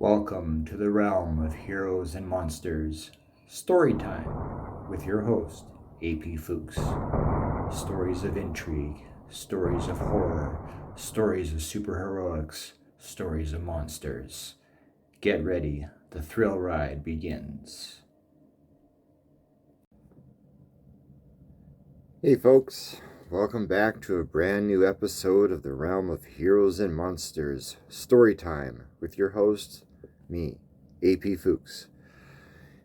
Welcome to the realm of heroes and monsters. Story time with your host, AP Fuchs. Stories of intrigue, stories of horror, stories of superheroics, stories of monsters. Get ready, the thrill ride begins. Hey folks, welcome back to a brand new episode of the Realm of Heroes and Monsters Story Time with your host, me, AP Fuchs.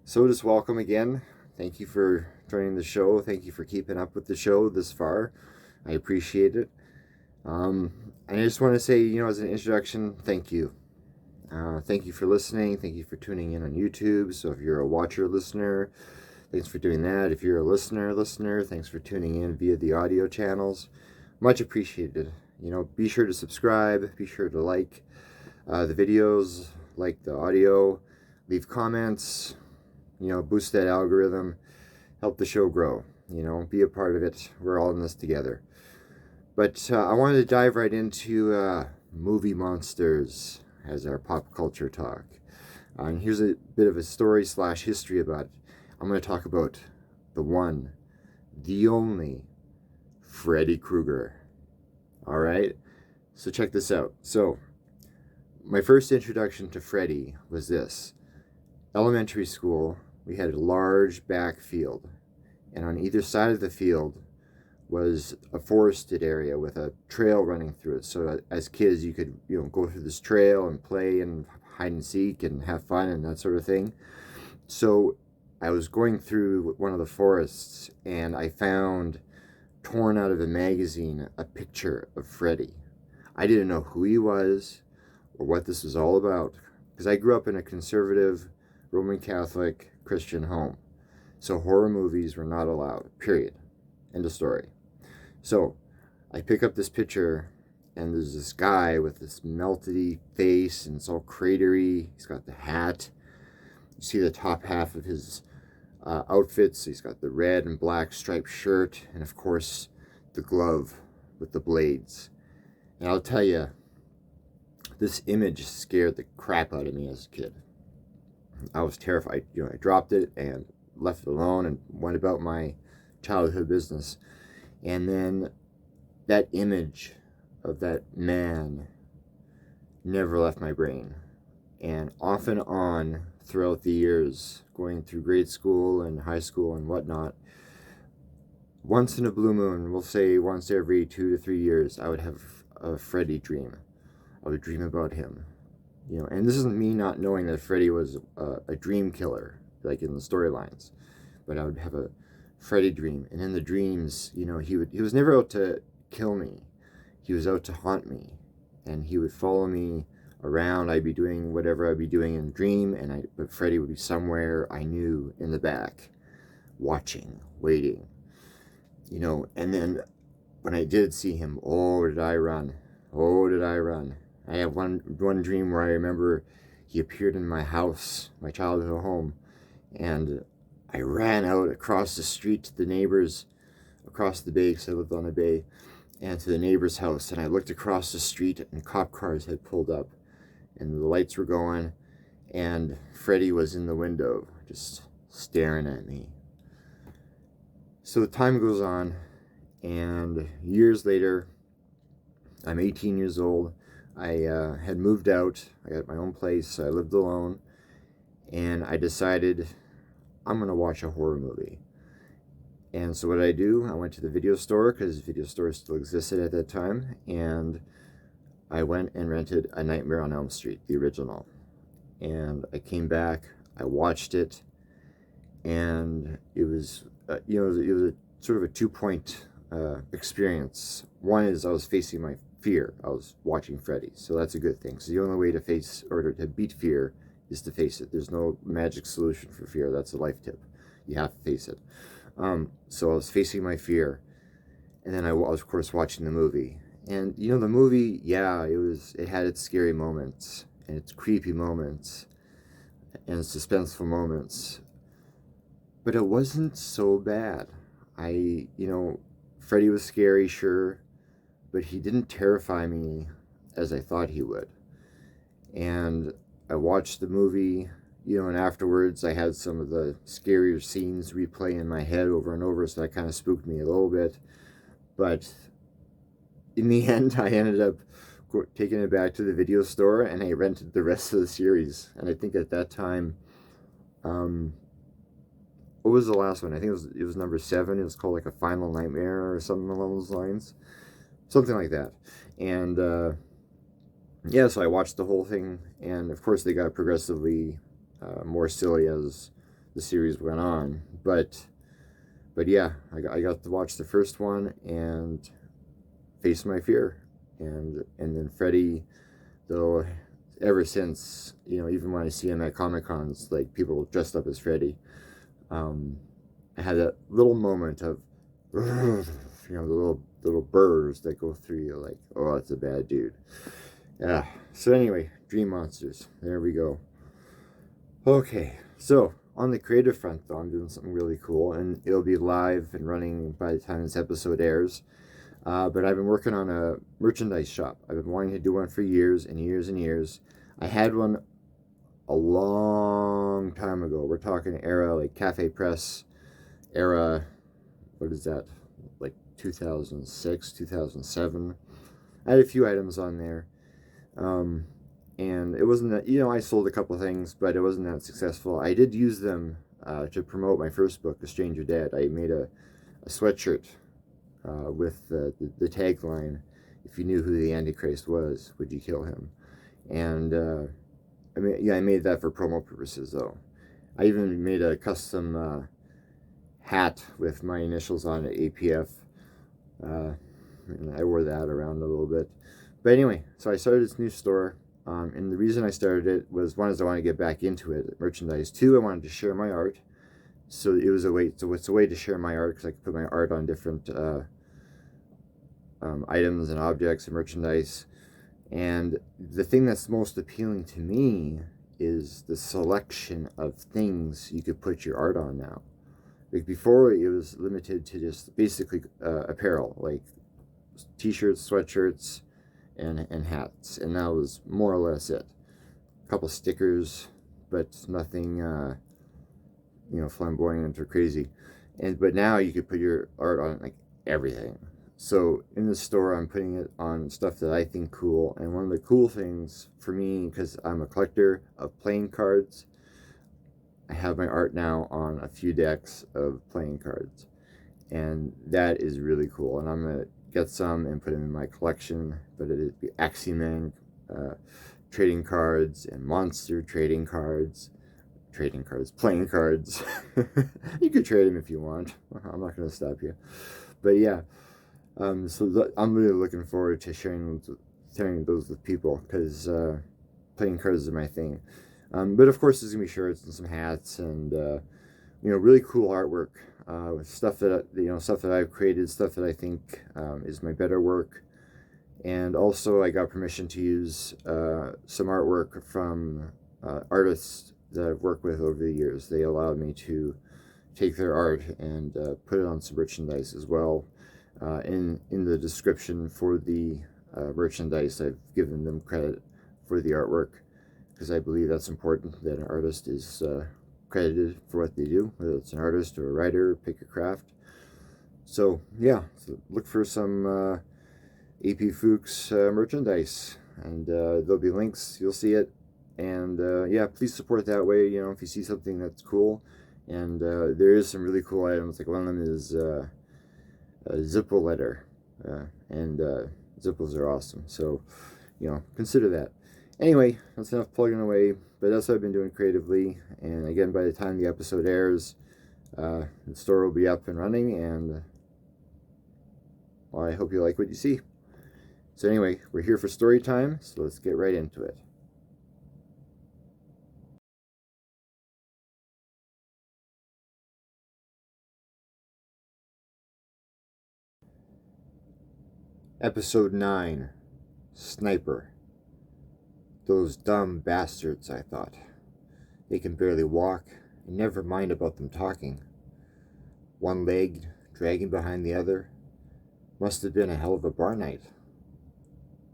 So just welcome again. Thank you for joining the show. Thank you for keeping up with the show this far. I appreciate it. And I just want to say, as an introduction, thank you. Thank you for listening. Thank you for tuning in on YouTube. So if you're a watcher listener, thanks for doing that. If you're a listener, thanks for tuning in via the audio channels. Much appreciated. Be sure to subscribe. Be sure to like the videos, like the audio, leave comments, boost that algorithm, help the show grow, be a part of it. We're all in this together. But I wanted to dive right into movie monsters as our pop culture talk. And here's a bit of a story / history about it. I'm going to talk about the one, the only, Freddy Krueger. All right? So check this out. So my first introduction to Freddy was this. Elementary school, we had a large back field. And on either side of the field was a forested area with a trail running through it. So as kids, you could, go through this trail and play and hide and seek and have fun and that sort of thing. So I was going through one of the forests and I found, torn out of a magazine, a picture of Freddy. I didn't know who he was or what this was all about because I grew up in a conservative Roman Catholic Christian home. So horror movies were not allowed, period. End of story. So I pick up this picture and there's this guy with this melty face and it's all cratery. He's got the hat. You see the top half of his outfits. He's got the red and black striped shirt and of course the glove with the blades. And I'll tell you, this image scared the crap out of me as a kid. I was terrified. I dropped it and left it alone and went about my childhood business. And then that image of that man never left my brain. And off and on throughout the years, going through grade school and high school and whatnot, once in a blue moon, we'll say once every 2 to 3 years, I would have a Freddy dream. I would dream about him. And this isn't me not knowing that Freddy was a dream killer, like in the storylines. But I would have a Freddy dream. And in the dreams, he was never out to kill me. He was out to haunt me. And he would follow me around. I'd be doing whatever I'd be doing in the dream, but Freddy would be somewhere I knew in the back, watching, waiting. And then when I did see him, oh, did I run. Oh, did I run. I have one dream where I remember he appeared in my house, my childhood home, and I ran out across the street to the neighbors, across the bay, because I lived on a bay, and to the neighbor's house, and I looked across the street, and cop cars had pulled up, and the lights were going, and Freddy was in the window, just staring at me. So the time goes on, and years later, I'm 18 years old. I had moved out. I got my own place. I lived alone. And I decided I'm going to watch a horror movie. And so what did I do? I went to the video store because video stores still existed at that time. And I went and rented A Nightmare on Elm Street, the original. And I came back. I watched it. And it was, it was a sort of a 2-point experience. One is I was facing my fear. I was watching Freddy, so that's a good thing. So the only way to face or to beat fear is to face it. There's no magic solution for fear. That's a life tip. You have to face it. So I was facing my fear, and then I was, of course, watching the movie. And the movie, yeah, it had its scary moments and its creepy moments and its suspenseful moments, but it wasn't so bad. Freddy was scary, sure, but he didn't terrify me as I thought he would. And I watched the movie, and afterwards I had some of the scarier scenes replay in my head over and over, so that kind of spooked me a little bit. But in the end, I ended up taking it back to the video store, and I rented the rest of the series. And I think at that time, what was the last one? I think it was number 7. It was called like A Final Nightmare or something along those lines. Something like that. And yeah, so I watched the whole thing, and of course they got progressively more silly as the series went on. But yeah, I got to watch the first one and face my fear. And then Freddy, though, ever since, even when I see him at Comic-Cons, like people dressed up as Freddy, I had that little moment of, the little burrs that go through you, like, oh, that's a bad dude. Yeah. So anyway, Dream Monsters. There we go. Okay. So on the creative front, though, I'm doing something really cool, and it'll be live and running by the time this episode airs. But I've been working on a merchandise shop. I've been wanting to do one for years and years and years. I had one a long time ago. We're talking era like Cafe Press era. What is that? Like 2006, 2007. I had a few items on there. And it wasn't that, I sold a couple of things, but it wasn't that successful. I did use them to promote my first book, A Stranger Dead. I made a sweatshirt with the tagline, "If you knew who the Antichrist was, would you kill him?" And I made that for promo purposes, though. I even made a custom hat with my initials on it, APF. And I wore that around a little bit. But anyway, so I started this new store. And the reason I started it was, one, is I wanted to get back into it, merchandise. 2, I wanted to share my art. So it was a way. So it's a way to share my art, because I could put my art on different items and objects and merchandise. And the thing that's most appealing to me is the selection of things you could put your art on now. Like before, it was limited to just basically apparel, like t-shirts, sweatshirts, and hats, and that was more or less it. A couple stickers, but nothing flamboyant or crazy. But now you could put your art on like everything. So in the store, I'm putting it on stuff that I think cool. And one of the cool things for me, because I'm a collector of playing cards, I have my art now on a few decks of playing cards, and that is really cool. And I'm gonna get some and put them in my collection. But it'd be Axeman trading cards and monster trading cards, playing cards. You could trade them if you want. I'm not going to stop you. But yeah, so I'm really looking forward to sharing those with people, because playing cards is my thing. But of course, there's going to be shirts and some hats and really cool artwork, stuff that I've created, stuff that I think is my better work. And also, I got permission to use some artwork from artists that I've worked with over the years. They allowed me to take their art and put it on some merchandise as well. In the description for the merchandise, I've given them credit for the artwork, because I believe that's important, that an artist is credited for what they do, whether it's an artist or a writer, pick your craft. So yeah, so look for some AP Fuchs merchandise, and there'll be links, you'll see it. And yeah, please support that way, if you see something that's cool. And there is some really cool items, like one of them is a Zippo letter, and Zippos are awesome, so consider that. Anyway, that's enough plugging away, but that's what I've been doing creatively. And again, by the time the episode airs, the store will be up and running, and well, I hope you like what you see. So anyway, we're here for story time, so let's get right into it. Episode 9, Sniper. Those dumb bastards, I thought. They can barely walk, and never mind about them talking. One leg dragging behind the other. Must have been a hell of a bar night.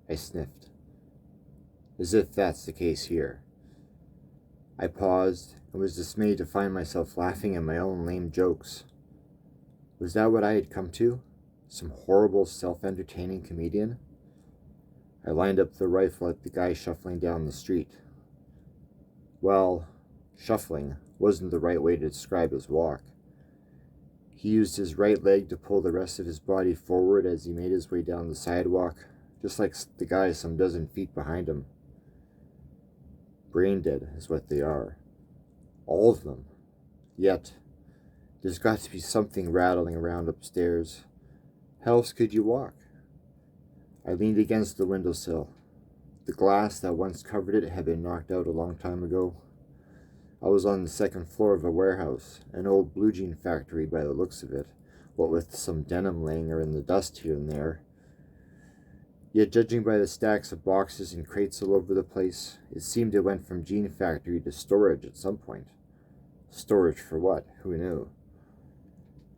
I sniffed. As if that's the case here. I paused and was dismayed to find myself laughing at my own lame jokes. Was that what I had come to? Some horrible self-entertaining comedian? I lined up the rifle at the guy shuffling down the street. Well, shuffling wasn't the right way to describe his walk. He used his right leg to pull the rest of his body forward as he made his way down the sidewalk, just like the guy some dozen feet behind him. Brain dead is what they are. All of them. Yet, there's got to be something rattling around upstairs. How else could you walk? I leaned against the windowsill. The glass that once covered it had been knocked out a long time ago. I was on the second floor of a warehouse, an old blue jean factory by the looks of it, what with some denim laying in the dust here and there. Yet judging by the stacks of boxes and crates all over the place, it seemed it went from jean factory to storage at some point. Storage for what? Who knew?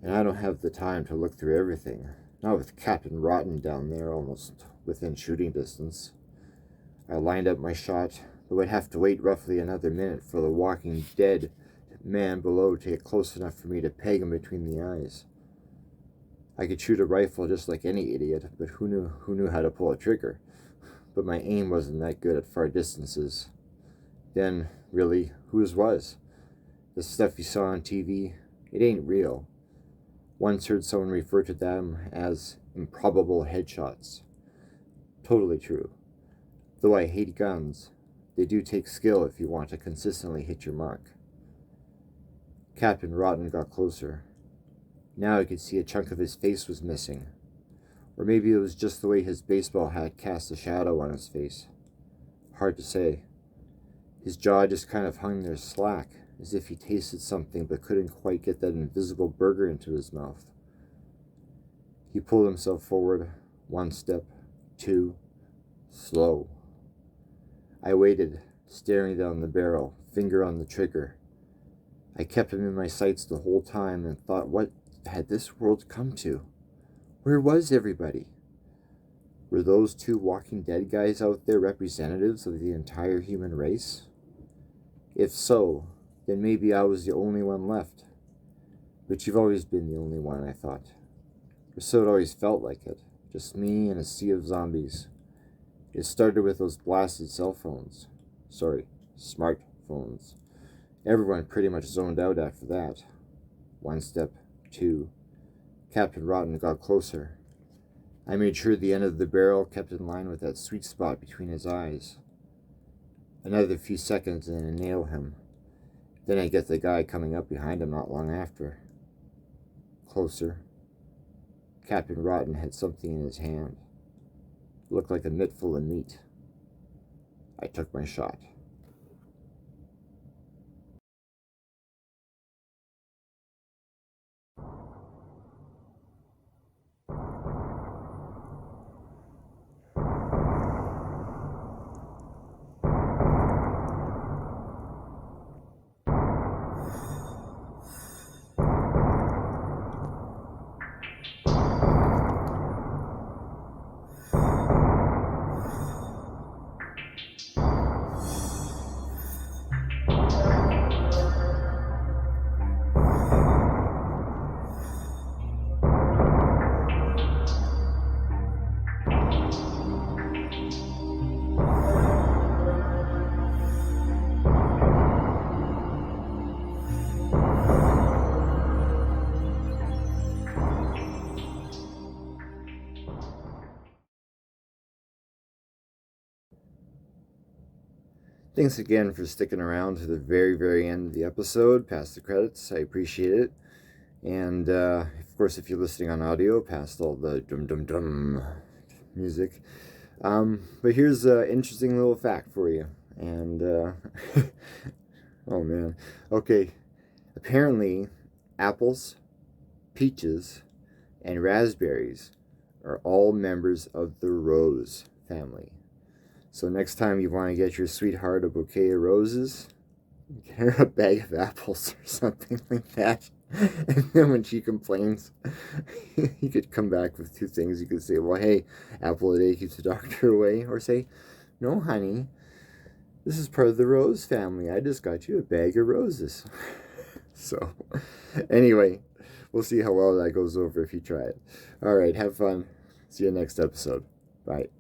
And I don't have the time to look through everything, not with Captain Rotten down there almost within shooting distance. I lined up my shot, though I'd have to wait roughly another minute for the walking dead man below to get close enough for me to peg him between the eyes. I could shoot a rifle just like any idiot, but who knew how to pull a trigger? But my aim wasn't that good at far distances. Then, really, whose was? The stuff you saw on TV, it ain't real. Once heard someone refer to them as improbable headshots. Totally true. Though I hate guns, they do take skill if you want to consistently hit your mark. Captain Rotten got closer. Now I could see a chunk of his face was missing. Or maybe it was just the way his baseball hat cast a shadow on his face. Hard to say. His jaw just kind of hung there slack, as if he tasted something but couldn't quite get that invisible burger into his mouth. He pulled himself forward, 1 step, 2, slow. I waited, staring down the barrel, finger on the trigger. I kept him in my sights the whole time and thought, what had this world come to? Where was everybody? Were those 2 Walking Dead guys out there representatives of the entire human race? If so, then maybe I was the only one left. But you've always been the only one, I thought. Or so it always felt like it. Just me and a sea of zombies. It started with those blasted cell phones. Sorry, smartphones. Everyone pretty much zoned out after that. 1 step, 2. Captain Rotten got closer. I made sure the end of the barrel kept in line with that sweet spot between his eyes. Another few seconds and I nail him. Then I get the guy coming up behind him not long after. Closer. Captain Rotten had something in his hand. It looked like a mitt full of meat. I took my shot. Thanks again for sticking around to the very, very end of the episode, past the credits. I appreciate it. And, of course, if you're listening on audio, past all the dum-dum-dum music. But here's an interesting little fact for you. And, oh, man. Okay. Apparently, apples, peaches, and raspberries are all members of the rose family. So next time you want to get your sweetheart a bouquet of roses, get her a bag of apples or something like that. And then when she complains, you could come back with 2 things. You could say, well, hey, apple a day keeps the doctor away. Or say, no, honey, This is part of the rose family. I just got you a bag of roses. So, anyway, we'll see how well that goes over if you try it. All right, have fun. See you next episode. Bye.